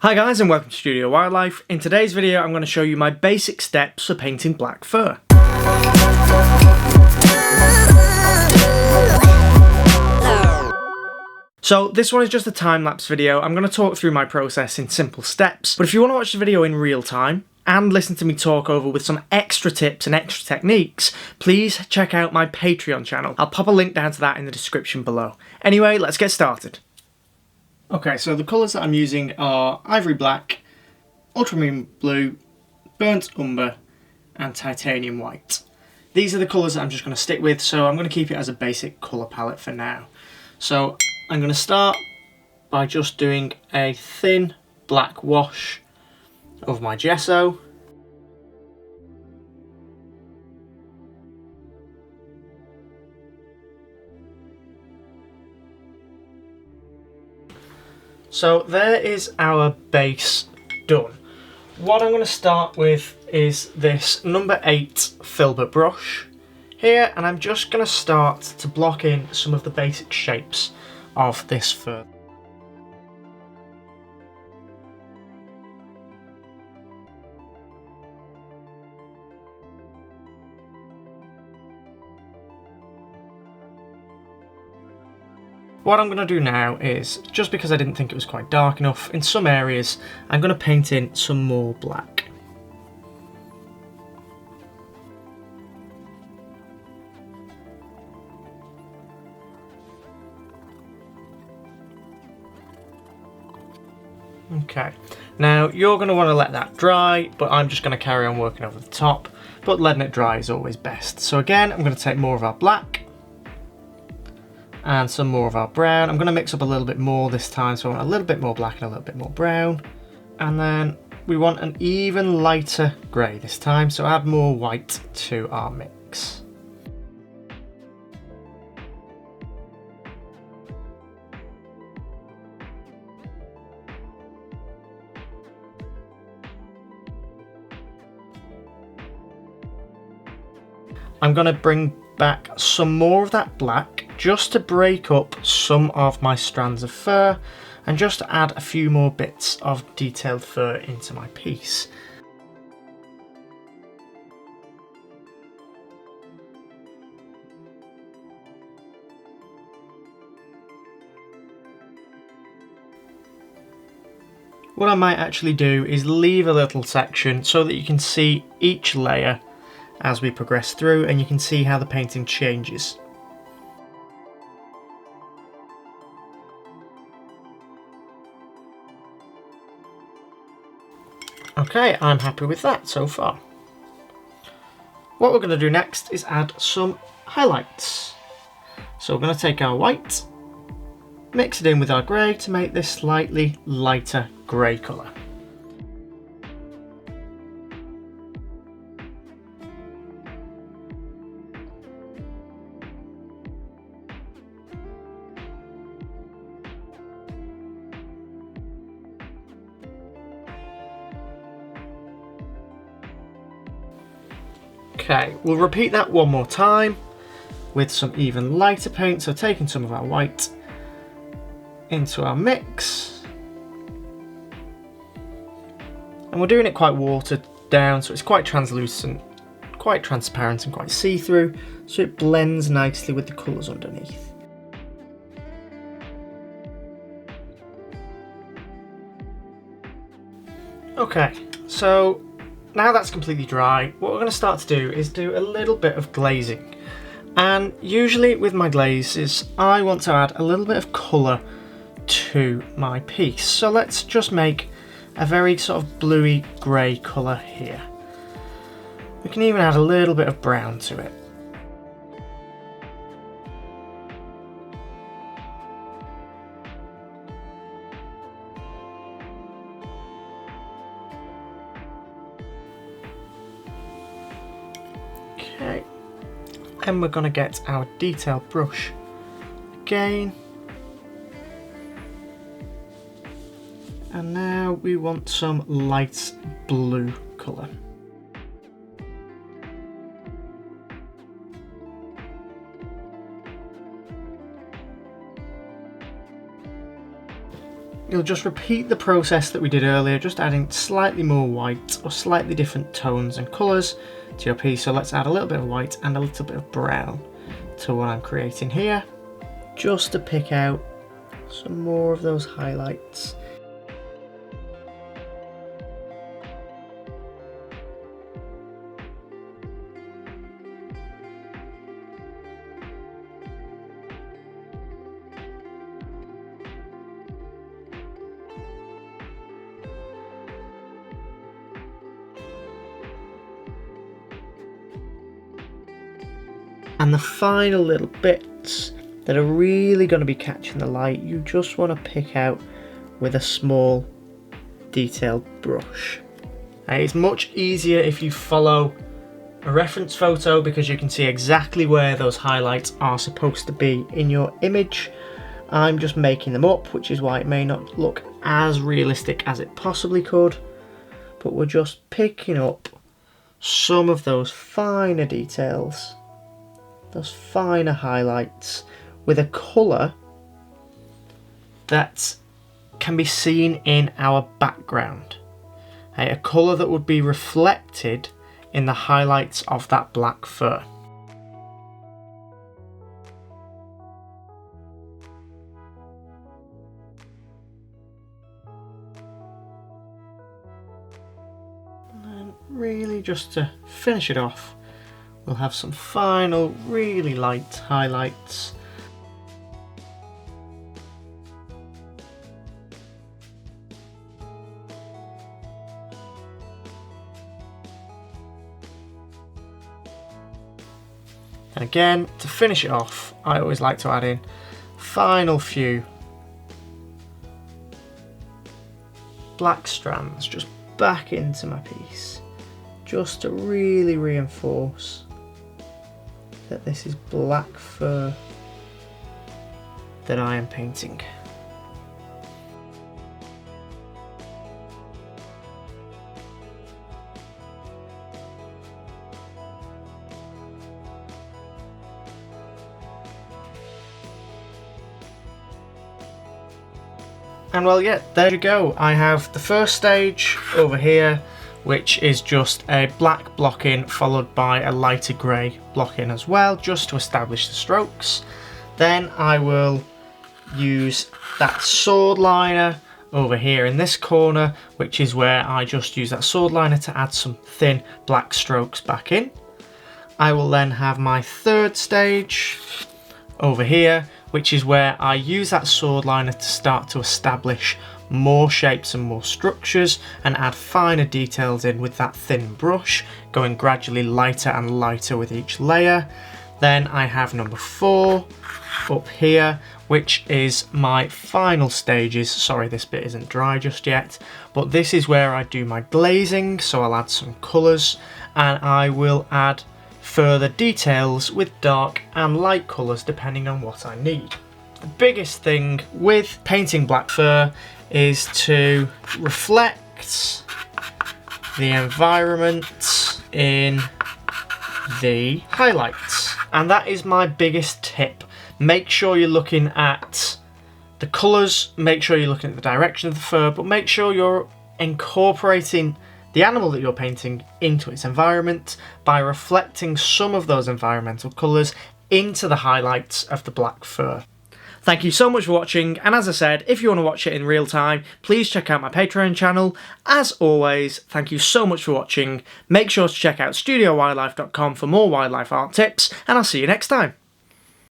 Hi guys and welcome to Studio Wildlife. In today's video I'm going to show you my basic steps for painting black fur. So this one is just a time-lapse video. I'm going to talk through my process in simple steps, but if you want to watch the video in real time and listen to me talk over with some extra tips and extra techniques, please check out my Patreon channel. I'll pop a link down to that in the description below. Anyway, let's get started. Okay, so the colours that I'm using are Ivory Black, Ultramarine Blue, Burnt Umber and Titanium White. These are the colours that I'm just going to stick with, so I'm going to keep it as a basic colour palette for now. So I'm going to start by just doing a thin black wash of my gesso. So there is our base done. What I'm going to start with is this number 8 filbert brush here, and I'm just going to start to block in some of the basic shapes of this fur. What I'm going to do now is, just because I didn't think it was quite dark enough, in some areas I'm going to paint in some more black. Okay, now you're going to want to let that dry, but I'm just going to carry on working over the top, but letting it dry is always best. So again, I'm going to take more of our black and some more of our brown. I'm going to mix up a little bit more this time, so I want a little bit more black and a little bit more brown. And then we want an even lighter grey this time, so add more white to our mix. I'm going to bring back some more of that black just to break up some of my strands of fur and just to add a few more bits of detailed fur into my piece. What I might actually do is leave a little section so that you can see each layer as we progress through, and you can see how the painting changes. Okay, I'm happy with that so far. What we're going to do next is add some highlights. So we're going to take our white, mix it in with our grey to make this slightly lighter grey colour. Okay, we'll repeat that one more time with some even lighter paint, so taking some of our white into our mix. And we're doing it quite watered down, so it's quite translucent, quite transparent and quite see-through, so it blends nicely with the colours underneath. Okay, so now that's completely dry, what we're going to start to do is do a little bit of glazing. And usually with my glazes, I want to add a little bit of colour to my piece. So let's just make a very sort of bluey grey colour here. We can even add a little bit of brown to it. Okay, and we're going to get our detail brush again, and now we want some light blue colour. you'll just repeat the process that we did earlier, just adding slightly more white or slightly different tones and colours to your piece. So let's add a little bit of white and a little bit of brown to what I'm creating here, just to pick out some more of those highlights. And the final little bits that are really going to be catching the light, you just want to pick out with a small detailed brush. It's much easier if you follow a reference photo, because you can see exactly where those highlights are supposed to be in your image. I'm just making them up, which is why it may not look as realistic as it possibly could, but we're just picking up some of those finer details, those finer highlights, with a colour that can be seen in our background. A colour that would be reflected in the highlights of that black fur. And really, just to finish it off, we'll have some final, really light highlights. And again, to finish it off, I always like to add in final few black strands just back into my piece, just to really reinforce that this is black fur that I am painting. And well, yeah, there you go. I have the first stage over here, which is just a black block-in followed by a lighter grey block-in as well, just to establish the strokes. Then I will use that sword liner over here in this corner, which is where I just use that sword liner to add some thin black strokes back in. I will then have my third stage over here, which is where I use that sword liner to start to establish more shapes and more structures and add finer details in with that thin brush, going gradually lighter and lighter with each layer. Then I have number 4 up here, which is my final stages. Sorry, this bit isn't dry just yet, but this is where I do my glazing, so I'll add some colours and I will add further details with dark and light colours depending on what I need. The biggest thing with painting black fur is to reflect the environment in the highlights, and that is my biggest tip. Make sure you're looking at the colours, make sure you're looking at the direction of the fur, but make sure you're incorporating the animal that you're painting into its environment by reflecting some of those environmental colours into the highlights of the black fur. Thank you so much for watching, and as I said, if you want to watch it in real time, please check out my Patreon channel. As always, thank you so much for watching. Make sure to check out studiowildlife.com for more wildlife art tips, and I'll see you next time.